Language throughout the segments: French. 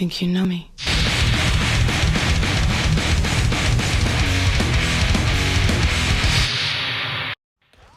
Think you know me.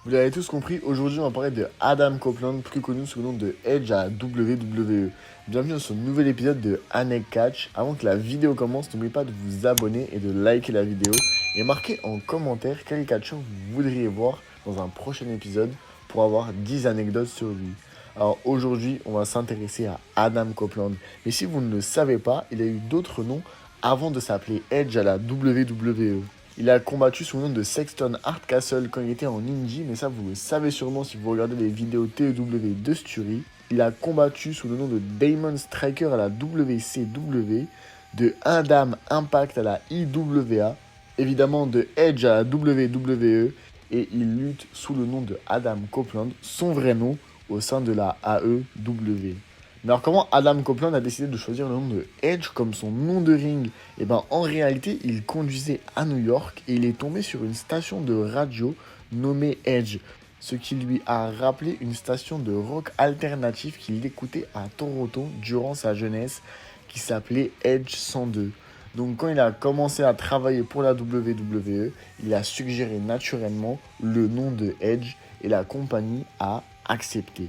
Vous l'avez tous compris, aujourd'hui on va parler de Adam Copeland, plus connu sous le nom de Edge à WWE. Bienvenue dans ce nouvel épisode de Anek Catch. Avant que la vidéo commence, n'oubliez pas de vous abonner et de liker la vidéo. Et marquez en commentaire quel catcheur vous voudriez voir dans un prochain épisode pour avoir 10 anecdotes sur lui. Alors aujourd'hui, on va s'intéresser à Adam Copeland. Mais si vous ne le savez pas, il a eu d'autres noms avant de s'appeler Edge à la WWE. Il a combattu sous le nom de Sexton Hardcastle quand il était en Indie, mais ça vous le savez sûrement si vous regardez les vidéos TEW de Sturie. Il a combattu sous le nom de Damon Striker à la WCW, de Adam Impact à la IWA, évidemment de Edge à la WWE, et il lutte sous le nom de Adam Copeland, son vrai nom, au sein de la AEW. Mais alors comment Adam Copeland a décidé de choisir le nom de Edge comme son nom de ring? Eh bien en réalité il conduisait à New York et il est tombé sur une station de radio nommée Edge, ce qui lui a rappelé une station de rock alternatif qu'il écoutait à Toronto durant sa jeunesse qui s'appelait Edge 102. Donc quand il a commencé à travailler pour la WWE, il a suggéré naturellement le nom de Edge et la compagnie a accepté.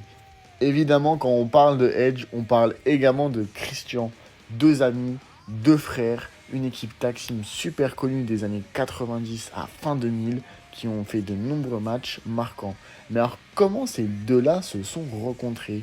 Évidemment, quand on parle de Edge, on parle également de Christian, deux amis, deux frères, une équipe tag team super connue des années 90 à fin 2000 qui ont fait de nombreux matchs marquants. Mais alors, comment ces deux-là se sont rencontrés?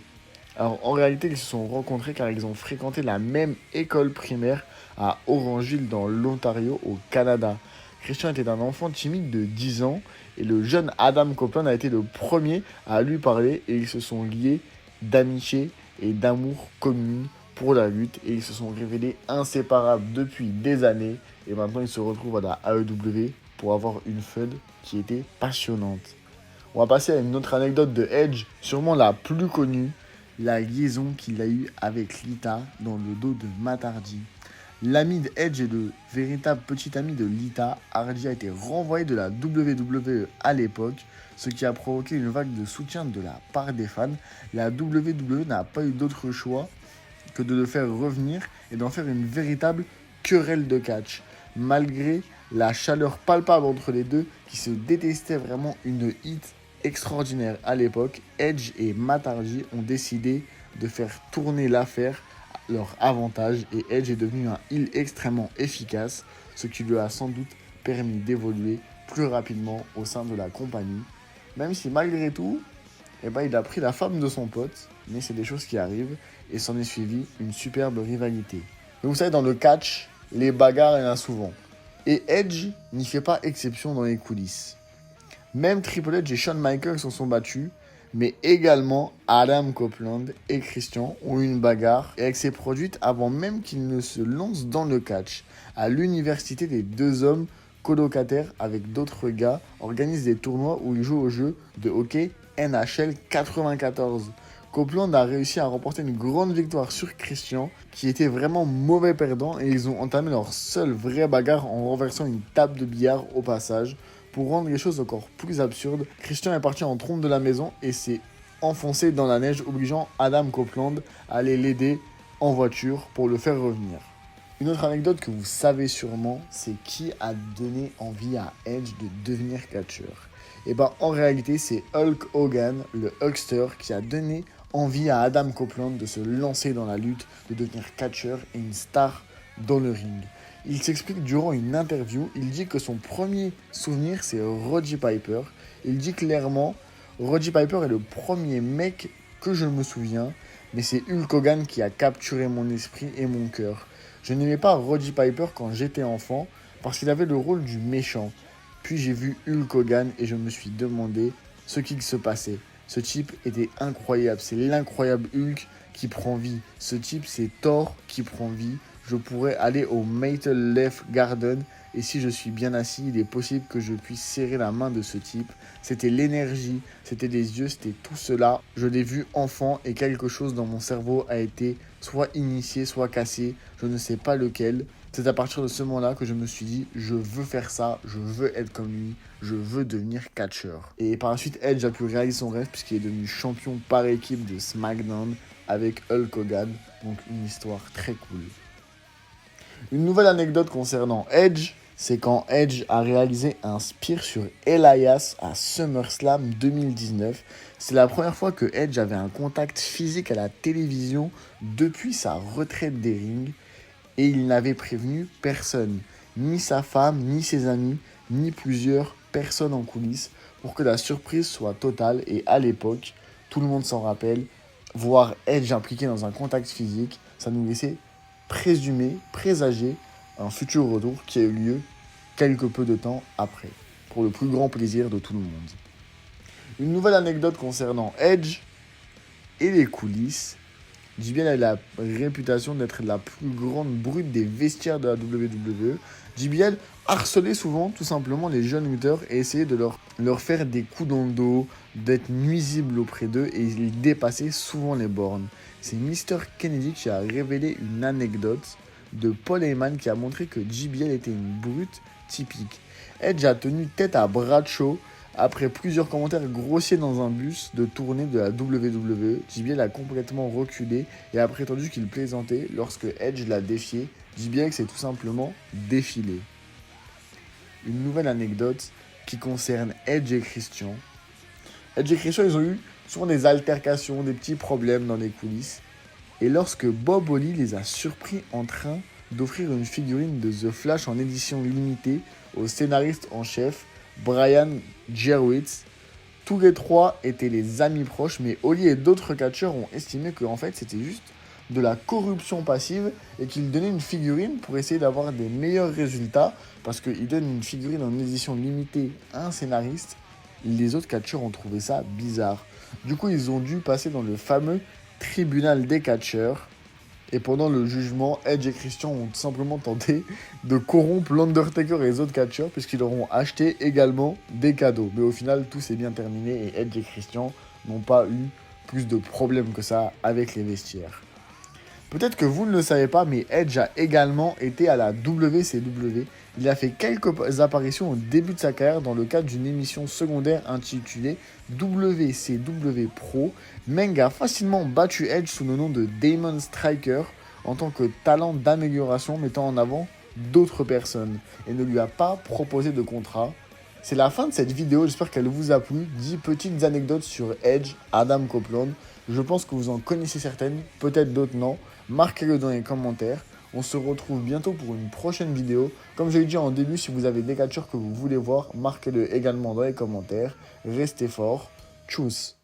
Alors, en réalité, ils se sont rencontrés car ils ont fréquenté la même école primaire à Orangeville dans l'Ontario au Canada. Christian était un enfant timide de 10 ans et le jeune Adam Copeland a été le premier à lui parler et ils se sont liés d'amitié et d'amour commune pour la lutte et ils se sont révélés inséparables depuis des années et maintenant ils se retrouvent à la AEW pour avoir une feud qui était passionnante. On va passer à une autre anecdote de Edge, sûrement la plus connue, la liaison qu'il a eue avec Lita dans le dos de Matt Hardy. L'ami d'Edge et le véritable petit ami de Lita, Hardy a été renvoyé de la WWE à l'époque, ce qui a provoqué une vague de soutien de la part des fans. La WWE n'a pas eu d'autre choix que de le faire revenir et d'en faire une véritable querelle de catch. Malgré la chaleur palpable entre les deux, qui se détestaient vraiment une hit extraordinaire à l'époque, Edge et Matt Hardy ont décidé de faire tourner l'affaire leur avantage et Edge est devenu un heel extrêmement efficace, ce qui lui a sans doute permis d'évoluer plus rapidement au sein de la compagnie. Même si malgré tout, il a pris la femme de son pote, mais c'est des choses qui arrivent et s'en est suivi une superbe rivalité. Mais vous savez, dans le catch, les bagarres, il y en a souvent. Et Edge n'y fait pas exception dans les coulisses. Même Triple H et Shawn Michaels se sont battus, mais également Adam Copeland et Christian ont eu une bagarre et elle s'est produite avant même qu'ils ne se lancent dans le catch. À l'université, les deux hommes colocataires avec d'autres gars organisent des tournois où ils jouent au jeu de hockey NHL 94. Copeland a réussi à remporter une grande victoire sur Christian, qui était vraiment mauvais perdant, et ils ont entamé leur seule vraie bagarre en renversant une table de billard au passage. Pour rendre les choses encore plus absurdes, Christian est parti en trompe de la maison et s'est enfoncé dans la neige, obligeant Adam Copeland à aller l'aider en voiture pour le faire revenir. Une autre anecdote que vous savez sûrement, c'est qui a donné envie à Edge de devenir catcheur. Et en réalité, c'est Hulk Hogan, le Hulkster, qui a donné envie à Adam Copeland de se lancer dans la lutte, de devenir catcheur et une star dans le ring. Il s'explique durant une interview, il dit que son premier souvenir c'est Roddy Piper. Il dit clairement, Roddy Piper est le premier mec que je me souviens, mais c'est Hulk Hogan qui a capturé mon esprit et mon cœur. Je n'aimais pas Roddy Piper quand j'étais enfant parce qu'il avait le rôle du méchant. Puis j'ai vu Hulk Hogan et je me suis demandé ce qu'il se passait. Ce type était incroyable, c'est l'incroyable Hulk qui prend vie. Ce type c'est Thor qui prend vie. Je pourrais aller au Maple Leaf Garden et si je suis bien assis, il est possible que je puisse serrer la main de ce type. C'était l'énergie, c'était les yeux, c'était tout cela. Je l'ai vu enfant et quelque chose dans mon cerveau a été soit initié, soit cassé. Je ne sais pas lequel. C'est à partir de ce moment-là que je me suis dit, je veux faire ça, je veux être comme lui, je veux devenir catcheur. Et par la suite, Edge a pu réaliser son rêve puisqu'il est devenu champion par équipe de SmackDown avec Hulk Hogan. Donc une histoire très cool. Une nouvelle anecdote concernant Edge, c'est quand Edge a réalisé un spear sur Elias à SummerSlam 2019. C'est la première fois que Edge avait un contact physique à la télévision depuis sa retraite des rings et il n'avait prévenu personne, ni sa femme, ni ses amis, ni plusieurs personnes en coulisses pour que la surprise soit totale. Et à l'époque, tout le monde s'en rappelle, voir Edge impliqué dans un contact physique, ça nous laissait présager un futur retour qui a eu lieu quelque peu de temps après, pour le plus grand plaisir de tout le monde. Une nouvelle anecdote concernant Edge et les coulisses. JBL a la réputation d'être la plus grande brute des vestiaires de la WWE. JBL harcelait souvent tout simplement les jeunes lutteurs et essayait de leur faire des coups dans le dos, d'être nuisible auprès d'eux et il dépassait souvent les bornes. C'est Mr. Kennedy qui a révélé une anecdote de Paul Heyman qui a montré que JBL était une brute typique. Edge a tenu tête à Bradshaw après plusieurs commentaires grossiers dans un bus de tournée de la WWE. JBL a complètement reculé et a prétendu qu'il plaisantait lorsque Edge l'a défié. JBL s'est tout simplement défilé. Une nouvelle anecdote qui concerne Edge et Christian. Edge et Christian, ils ont eu souvent des altercations, des petits problèmes dans les coulisses. Et lorsque Bob Holly les a surpris en train d'offrir une figurine de The Flash en édition limitée au scénariste en chef, Brian Gerwitz, tous les trois étaient les amis proches, mais Holly et d'autres catcheurs ont estimé que en fait, c'était juste de la corruption passive et qu'ils donnaient une figurine pour essayer d'avoir des meilleurs résultats, parce qu'ils donnent une figurine en édition limitée à un scénariste. Les autres catcheurs ont trouvé ça bizarre. Du coup, ils ont dû passer dans le fameux tribunal des catcheurs. Et pendant le jugement, Edge et Christian ont tout simplement tenté de corrompre l'Undertaker et les autres catcheurs puisqu'ils leur ont acheté également des cadeaux. Mais au final, tout s'est bien terminé et Edge et Christian n'ont pas eu plus de problèmes que ça avec les vestiaires. Peut-être que vous ne le savez pas, mais Edge a également été à la WCW. Il a fait quelques apparitions au début de sa carrière dans le cadre d'une émission secondaire intitulée WCW Pro. Meng a facilement battu Edge sous le nom de Damon Striker en tant que talent d'amélioration mettant en avant d'autres personnes et ne lui a pas proposé de contrat. C'est la fin de cette vidéo, j'espère qu'elle vous a plu. 10 petites anecdotes sur Edge, Adam Copeland. Je pense que vous en connaissez certaines, peut-être d'autres non. Marquez-le dans les commentaires. On se retrouve bientôt pour une prochaine vidéo. Comme je l'ai dit en début, si vous avez des catcheurs que vous voulez voir, marquez-le également dans les commentaires. Restez forts. Tchuss!